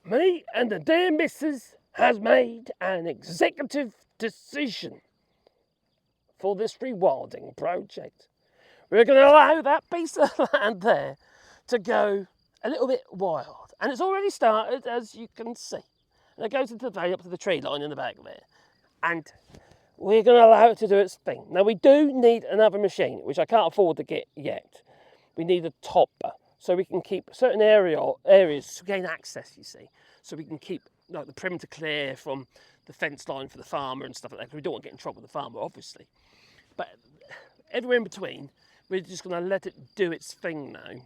Me and the dear missus has made an executive decision for this rewilding project. We're going to allow that piece of land there to go a little bit wild. And it's already started, as you can see. And it goes into the valley up to the tree line in the back there. And we're going to allow it to do its thing. Now, we do need another machine, which I can't afford to get yet. We need a topper, so we can keep certain areas to gain access, you see. So we can keep like the perimeter clear from the fence line for the farmer and stuff like that, because we don't want to get in trouble with the farmer, obviously. But everywhere in between, we're just going to let it do its thing now.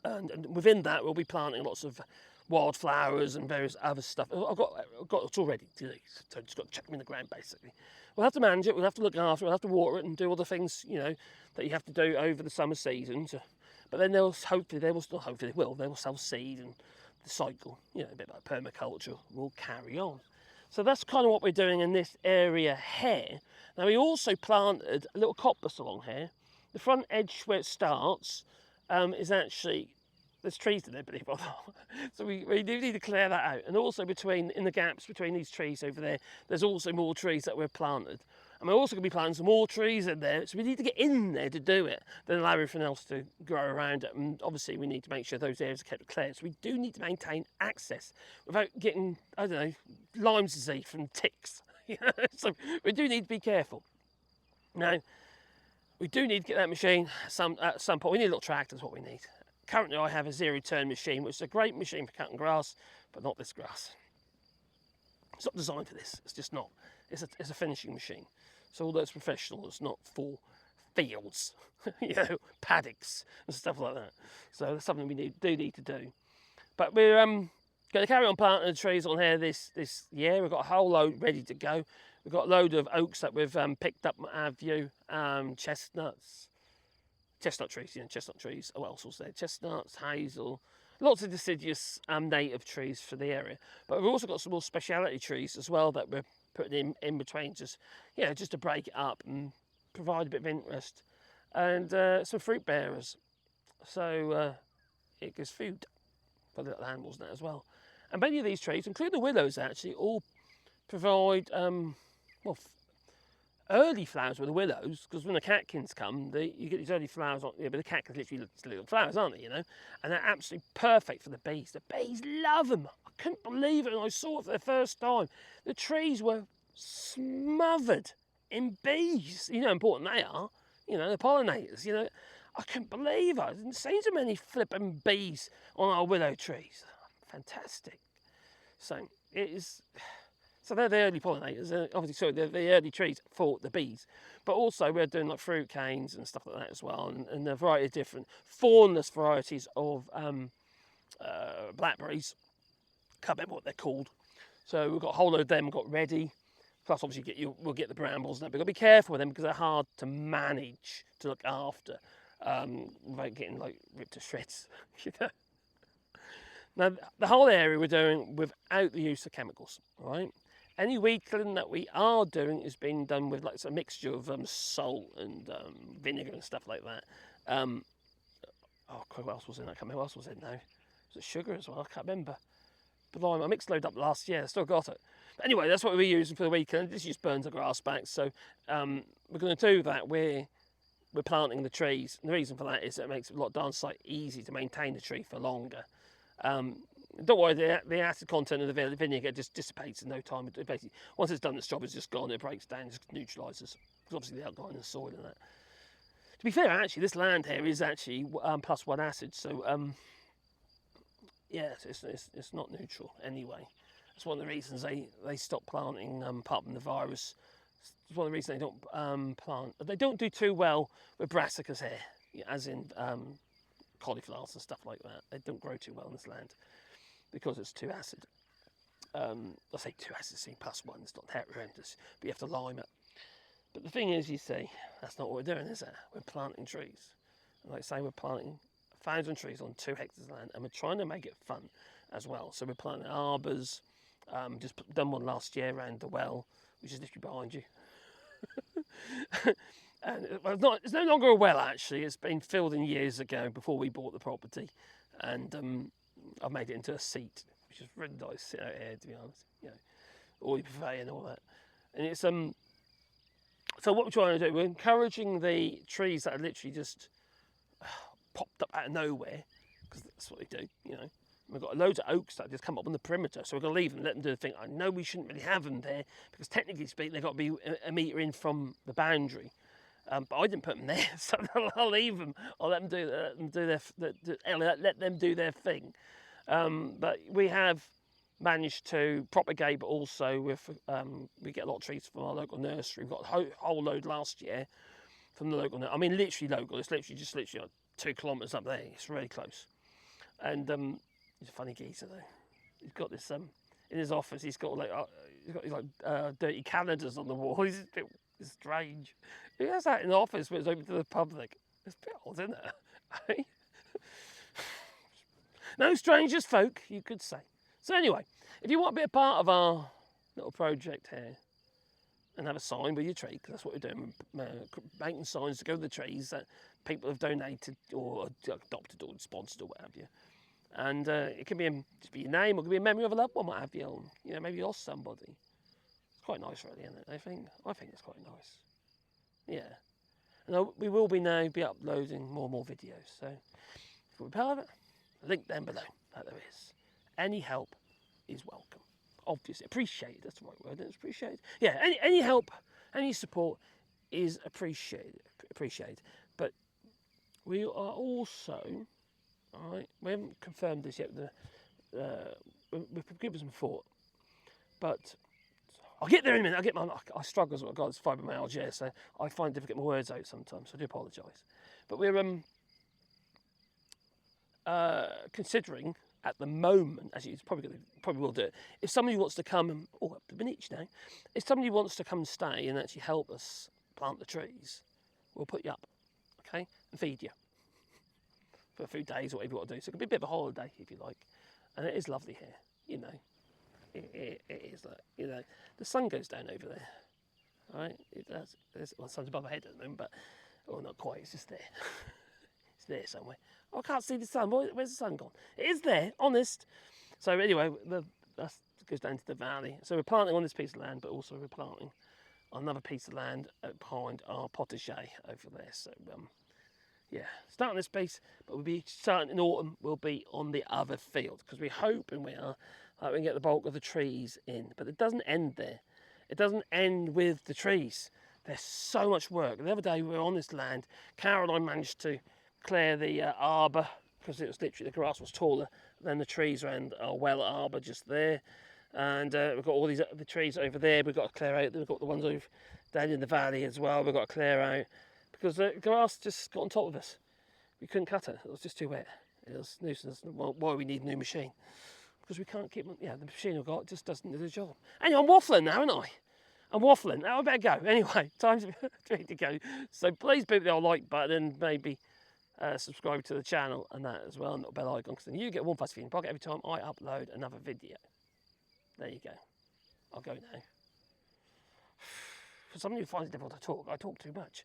And within that, we'll be planting lots of wildflowers and various other stuff. I've got it all ready to do, so I've just got to chuck them in the ground, basically. We'll have to manage it, we'll have to look after it, we'll have to water it and do all the things, you know, that you have to do over the summer season. But then they will self-seed, and the cycle, you know, a bit like permaculture, will carry on. So that's kind of what we're doing in this area here. Now, we also planted a little coppice along here. The front edge where it starts is actually, there's trees in there, believe it or not. So we do need to clear that out. And also in the gaps between these trees over there, there's also more trees that we've planted. And we're also going to be planting some more trees in there. So we need to get in there to do it, then allow everything else to grow around it. And obviously we need to make sure those areas are kept clear. So we do need to maintain access without getting, I don't know, Lyme disease from ticks. So we do need to be careful. Now, we do need to get that machine at some point. We need a little tractor, is what we need. Currently, I have a zero-turn machine, which is a great machine for cutting grass, but not this grass. It's not designed for this. It's just not. It's a finishing machine. So although it's professional, it's not for fields, paddocks and stuff like that. So that's something we do need to do. But we're going to carry on planting the trees on here this year. We've got a whole load ready to go. We've got a load of oaks that we've picked up at our view, chestnut trees. What else was there? Chestnuts, hazel, lots of deciduous native trees for the area. But we've also got some more speciality trees as well that we're putting in between, just to break it up and provide a bit of interest. And some fruit bearers, so it gives food for the little animals now as well. And many of these trees, including the willows, actually all provide early flowers with the willows, because when the catkins come, you get these early flowers on. But the catkins literally little flowers, aren't they? And they're absolutely perfect for the bees. The bees love them. I couldn't believe it when I saw it for the first time. The trees were smothered in bees. You know how important they are. The pollinators. I couldn't believe it. I didn't see so many flipping bees on our willow trees. Fantastic. So it is. So they're the early pollinators. Obviously, they're the early trees for the bees. But also we're doing like fruit canes and stuff like that as well, and a variety of different thornless varieties of blackberries. Can't remember what they're called. So we've got a whole load of them got ready. Plus, obviously, we'll get the brambles and that. But we've got to be careful with them because they're hard to manage, to look after, without getting like ripped to shreds. Now, the whole area we're doing without the use of chemicals, all right? Any weed killing that we are doing is being done with like a mixture of salt and vinegar and stuff like that. What else was in that? I can't remember what else was in now. Was it sugar as well? I can't remember. But I mixed a load up last year. I still got it. But anyway, that's what we're using for the weed killing. This just burns the grass back. So we're going to do that. We're planting the trees. And the reason for that is that it makes it a lot darn sight easy to maintain the tree for longer. Don't worry, the acid content of the vinegar just dissipates in no time. It basically, once it's done its job, it's just gone. It breaks down, just neutralises. Because obviously the alkaline in the soil and that. To be fair, actually, this land here is actually +1 acid. So it's not neutral anyway. That's one of the reasons they stopped planting, apart from the virus. It's one of the reasons they don't plant. They don't do too well with brassicas here, as in cauliflowers and stuff like that. They don't grow too well in this land because it's too acid. I say too acid, +1, it's not horrendous, but you have to lime it. But the thing is, you see, that's not what we're doing, is it? We're planting trees. And like I say, we're planting 1,000 trees on 2 hectares of land, and we're trying to make it fun as well. So we're planting arbours. Just done one last year around the well, which is literally behind you. And it's no longer a well, actually. It's been filled in years ago before we bought the property, and I've made it into a seat which is really nice sit out here, to be honest. You know, all your buffet and all that. And it's so what we're trying to do, we're encouraging the trees that are literally just popped up out of nowhere, because that's what they do, you know. We've got loads of oaks that just come up on the perimeter, so we're going to leave them, let them do the thing. I know we shouldn't really have them there, because technically speaking, they've got to be a metre in from the boundary. But I didn't put them there, so I'll leave them. I'll let them let them do their thing. But we have managed to propagate, but also we get a lot of trees from our local nursery. We've got a whole load last year from the local nursery. I mean, literally local. It's literally like 2 kilometres up there. It's really close. And he's a funny geezer though. He's got this in his office. He's got dirty calendars on the wall. He's a bit strange. He has that in the office, but it's open to the public. It's a bit odd, isn't it? No strangers folk, you could say. So anyway, if you want to be a part of our little project here and have a sign with your tree, because that's what we're doing, making signs to go to the trees that people have donated or adopted or sponsored or what have you. And it can be just be your name, or it can be a memory of a loved one, what have you. Or, you know, maybe you lost somebody. It's quite nice, really, isn't it? I think it's quite nice. Yeah. And we will be uploading more and more videos. So if you're part of it, link down below. That there is. Any help is welcome. Obviously, appreciated. That's the right word. It's appreciated. Yeah. Any help, any support is appreciated. But we are also, all right. We haven't confirmed this yet. We've given some thought, but I'll get there in a minute. I struggle as well. God, it's fibromyalgia, so I find it difficult to get my words out sometimes. So I do apologise. But we're considering at the moment, as you probably will do it, if somebody wants to come up to Beniche now, if somebody wants to come and stay and actually help us plant the trees, we'll put you up, okay, and feed you for a few days or whatever you want to do. So it could be a bit of a holiday if you like, and it is lovely here, you know. It is like, you know, the sun goes down over there, right? It does. Well, the sun's above my head at the moment, but not quite. It's just there. It's there somewhere. Oh, I can't see the sun. Where's the sun gone? It is there, honest. So anyway, that goes down to the valley. So we're planting on this piece of land, but also we're planting on another piece of land behind our potager over there. So yeah, starting this piece, but we'll be starting in autumn. We'll be on the other field because we're hoping we can get the bulk of the trees in. But it doesn't end there. It doesn't end with the trees. There's so much work. The other day we were on this land. Carol and I managed to clear the arbour because it was literally, the grass was taller than the trees around our well arbour just there. And we've got all these the trees over there. We've got to clear out. We've got the ones over down in the valley as well. We've got to clear out because the grass just got on top of us. We couldn't cut it. It was just too wet. It was nuisance. Why we need a new machine? Because we can't keep, the machine we've got just doesn't do the job. Anyway, I'm waffling now, aren't I? I'm waffling. Now I better go. Anyway, time to go. So please beat the old like button and maybe subscribe to the channel and that as well, and the bell icon, because then you get one fast feeding pocket every time I upload another video. There you go. I'll go now. For somebody who finds it difficult to talk, I talk too much.